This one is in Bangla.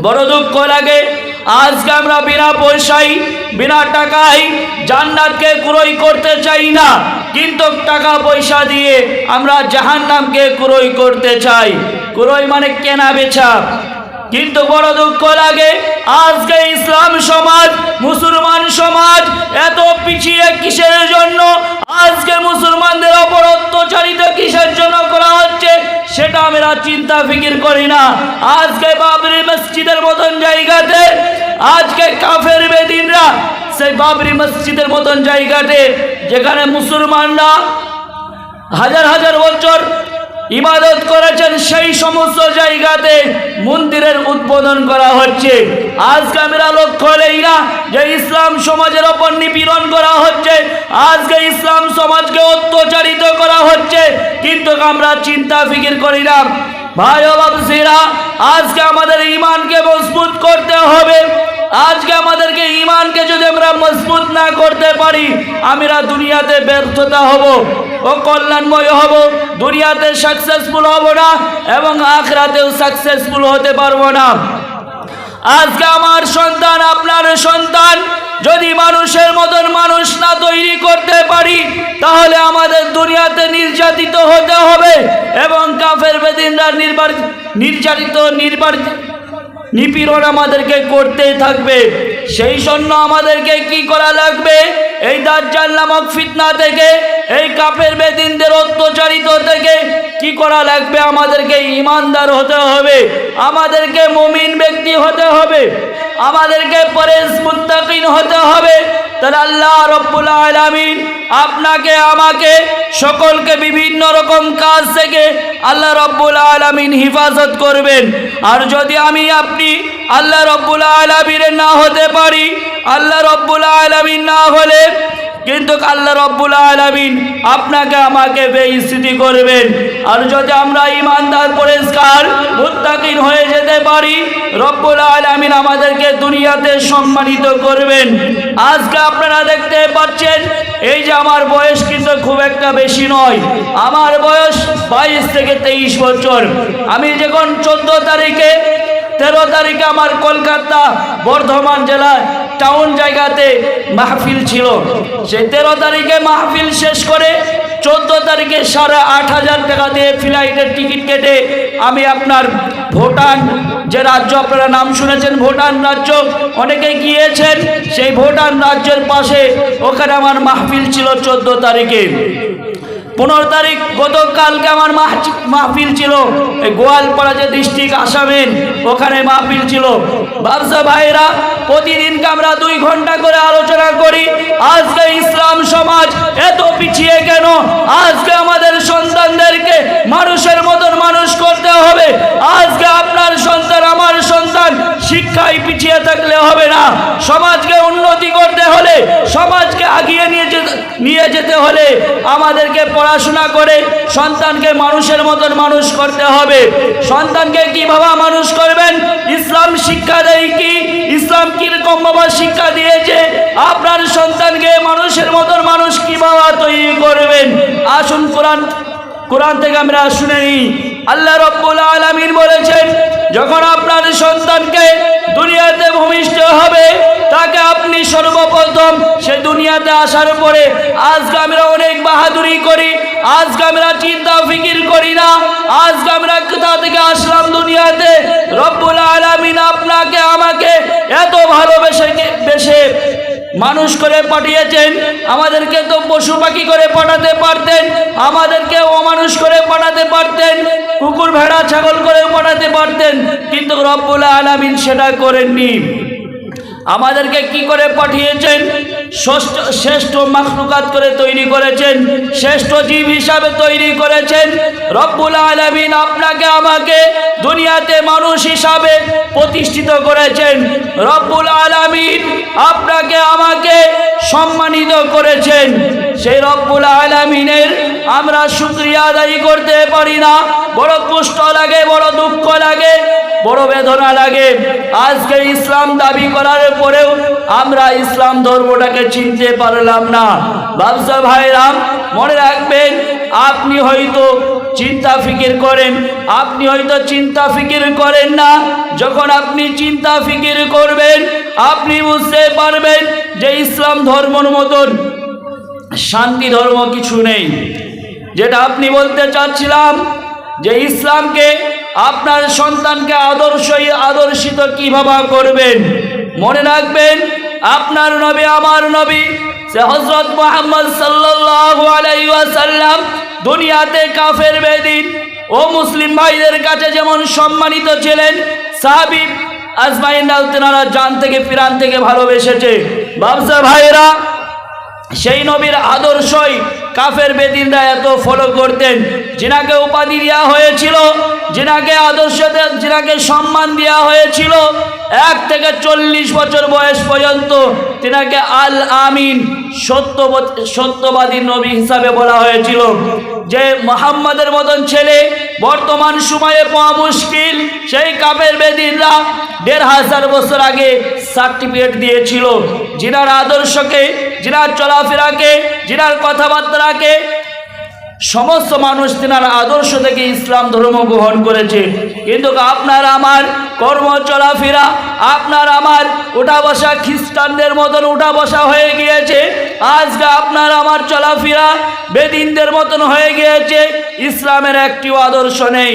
বড় দুঃখ লাগে। আজকে আমরা বিনা পয়সায় বিনা টাকায় জান্নাতকে ক্রয় করতে চাই না, কিন্তু টাকা পয়সা দিয়ে আমরা জাহান্নামকে ক্রয় করতে চাই। ক্রয় মানে কেনা বেচা। কিন্তু বড় দুঃখ লাগে আজকে ইসলাম সমাজ, মুসলমান সমাজ এত পিছিয়ে কিসের জন্য? আজকে মুসলমানদের ওপর অত্যাচারিত কিসের জন্য করা হচ্ছে সেটা আমরা চিন্তা ফিকির করি না। আজকে বাবরি মসজিদের মতন জায়গাতে আজকে কাফের বেদিনরা সেই বাবরি মসজিদের মতন জায়গাতে যেখানে মুসলমানরা হাজার হাজার বছর ইবাদত করেছেন, সেই সমস্ত জায়গাতে মন্দিরের উদ্বোধন করা হচ্ছে। আজকে আমরা লক্ষ্য করি না যে ইসলাম সমাজের ওপর নিপীড়ন করা হচ্ছে, আজকে ইসলাম সমাজকে অত্যাচারিত করা হচ্ছে, কিন্তু আমরা চিন্তা ফিকির করি না। ভাই ও বাবজিরা, আজকে আমাদের ঈমানকে মজবুত করতে হবে। আজকে আমাদেরকে ঈমানকে যদি আমরা মজবুত না করতে পারি, আমরা দুনিয়াতে ব্যর্থতা হব ও কল্যাণময় হব, দুনিয়াতে সাকসেসফুল হব না এবং আখিরাতেও সাকসেসফুল হতে পারবো না। আজকে আমার সন্তান, আপনার সন্তান যদি মানুষের মতন মানুষ না তৈরি করতে পারি, তাহলে আমাদের দুনিয়াতে নির্যাতিত হতে হবে এবং কাফের বেদিনরা নিপীড়ন আমাদেরকে করতেই থাকবে। সেই জন্য আমাদেরকে কি করা লাগবে? এই দাজ্জাল নামক ফিতনা থেকে, এই কাফের বেদিনদের অত্যাচারিত থেকে কি করা লাগবে? আমাদেরকে ঈমানদার হতে হবে, আমাদেরকে মুমিন ব্যক্তি হতে হবে, আমাদেরকে পরেজ মুত্তাকিন হতে হবে। তাহলে আল্লাহ রাব্বুল আলামিন আপনাকে আমাকে সকলকে বিভিন্ন রকম কাজ থেকে আল্লাহ রাব্বুল আলামিন হেফাজত করবেন। আর যদি আমি আপনি আল্লাহ রাব্বুল আলামিনের না হতে পারি, আল্লাহ রাব্বুল আলামিন না হলে কিন্তু আল্লাহ রাব্বুল আলামিন আপনাকে আমাকে বেইজ্জতি করবেন। আর যদি আমরা ঈমানদার পরেজগার মুত্তাকিন হয়ে যেতে পারি, রব্বুল আলামিন আমাদেরকে দুনিয়াতে সম্মানিত করবেন। আজকে আপনারা দেখতে পাচ্ছেন, এই যে আমার বয়স কিন্তু খুব একটা বেশি নয়, আমার বয়স 22 থেকে 23 বছর। আমি যখন 13 তারিখে আমার কলকাতা বর্ধমান জেলায় টাউন জায়গাতে মাহফিল ছিল। সেই 13 তারিখে মাহফিল শেষ করে 14 তারিখে 8,500 টাকা দিয়ে ফ্লাইটের টিকিট কেটে আমি আপনার ভুটান, যে রাজ্য আপনারা নাম শুনেছেন ভুটান রাজ্য, অনেকে গিয়েছেন, সেই ভুটান রাজ্যের পাশে ওখানে আমার মাহফিল ছিল 14 তারিখে। 15 তারিখ গতকালকে আমার মাহফিল ছিল এই গোয়ালপাড়া যে ডিস্ট্রিক্ট আসামের, ওখানে মাহফিল ছিল। বাদশা ভাইরা, প্রতিদিনকে আমরা 2 ঘন্টা করে আলোচনা করি। আজকে ইসলাম সমাজ এত পিছিয়ে কেন? আজকে আমাদের সন্তানদেরকে মানুষের মতন মানুষ করতে হবে। আজকে আপনার সন্তান, আমার সন্তান শিক্ষায় পিছিয়ে থাকলে হবে না। সমাজকে উন্নতি করতে হলে, সমাজকে আগিয়ে নিয়ে যেতে হলে আমাদেরকে পড়াশোনা করে সন্তানকে মানুষের মতন মানুষ করতে হবে। সন্তানকে কিভাবে মানুষ করবেন? ইসলাম শিক্ষা দেয় কি? ইসলাম কিরকম ভাবে শিক্ষা দিয়েছে? আপনার সন্তানকে মানুষের মতন মানুষ কিভাবে তৈরি করবেন? আসুন কোরআন থেকে আমরা শুনে নিই। আল্লাহ রাব্বুল আলামিন বলেছেন, যখন আপনার সন্তানকে দুনিয়াতে ভূমিষ্ঠ হবে, তাকে আপনি সর্বপ্রথম সে দুনিয়াতে আসার পরে, আজকে আমরা অনেক বাহাদুরি করি, আজকে আমরা চিন্তা ফিকির করি না, আজকে আমরা কোথা থেকে আসলাম দুনিয়াতে। রব্বুল আলামিন আপনাকে আমাকে এত ভালোবেসে মানুষ করে পাঠিয়েছেন। আমাদেরকে তো পশু পাখি করে পাঠাতে পারতেন, আমাদেরকে অমানুষ করে পাঠাতে পারতেন, কুকুর ভেড়া ছাগল করে পাঠাতে পারতেন, কিন্তু রব্বুল আলামিন সেটা করেননি। আমাদেরকে কি করে পাঠিয়েছেন? শ্রেষ্ঠ মাখলুকাত করে তৈরি করেছেন, শ্রেষ্ঠ জীব হিসাবে তৈরি করেছেন। রব্বুল আলামিন আপনাকে আমাকে দুনিয়াতে মানুষ হিসাবে প্রতিষ্ঠিত করেছেন। রব্বুল আলামিন আপনাকে আমাকে সম্মানিত করেছেন। সেই রব্বুল আলামিনের আমরা শুকরিয়া আদায় করতে পারি না। বড় কষ্ট লাগে, বড় দুঃখ লাগে, বড় বেদনা লাগে। আজকে ইসলাম দাবি করার পরেও আমরা ইসলাম ধর্মটাকে চিনতে পারলাম না। বাদশা ভাইরা, মনে রাখবেন, আপনি হয়তো চিন্তা ফিকির করেন, আপনি হয়তো চিন্তা ফিকির করেন না। যখন আপনি চিন্তা ফিকির করবেন, আপনি বুঝতে পারবেন যে ইসলাম ধর্মের মতন শান্তি ধর্ম কিছু নেই। যেটা আপনি বলতে চাচ্ছিলাম যে ইসলামকে আপনার সন্তানকে আদর্শিত কিভাবে করবেন, মনে রাখবেন আপনার নবী আমার নবী সে হযরত মুহাম্মদ সাল্লাল্লাহু আলাইহি ওয়াসাল্লাম দুনিয়াতে কাফের বেদিন ও মুসলিম ভাইদের কাছে যেমন সম্মানিত ছিলেন, সাহাবী আজমাইনরাও তেনারা জান থেকে প্রাণ থেকে ভালোবেসেছে। বাবসা ভাইরা, সেই নবীর আদর্শই কাফের বেদিনরা এত ফলো করতেন। যিনাকে উপাধি দেওয়া হয়েছিল, যিনাকে সম্মান দেওয়া হয়েছিল, 1 থেকে 40 বছর বয়স পর্যন্ত তিনাকে আল আমিন সত্যবাদী নবী হিসাবে বলা হয়েছিল। যে মুহাম্মাদের মতন ছেলে বর্তমান সময়ে পাওয়া মুশকিল, সেই কাফের বেদিনরা 1500 বছর আগে সার্টিফিকেট দিয়েছিল। যিনার আদর্শকে, যিনার চলাফেরাকে, যিনার কথাবার্তাকে সমস্ত মানুষ তিনার আদর্শ থেকে ইসলাম ধর্ম গ্রহণ করেছে। কিন্তু আপনার আমার কর্ম চলাফেরা, আপনার আমার উঠা বসা খ্রিস্টানদের মতন উঠা বসা হয়ে গিয়েছে। আজকে আপনার আমার চলাফেরা বেদিনদের মতন হয়ে গিয়েছে। ইসলামের একটিও আদর্শ নেই।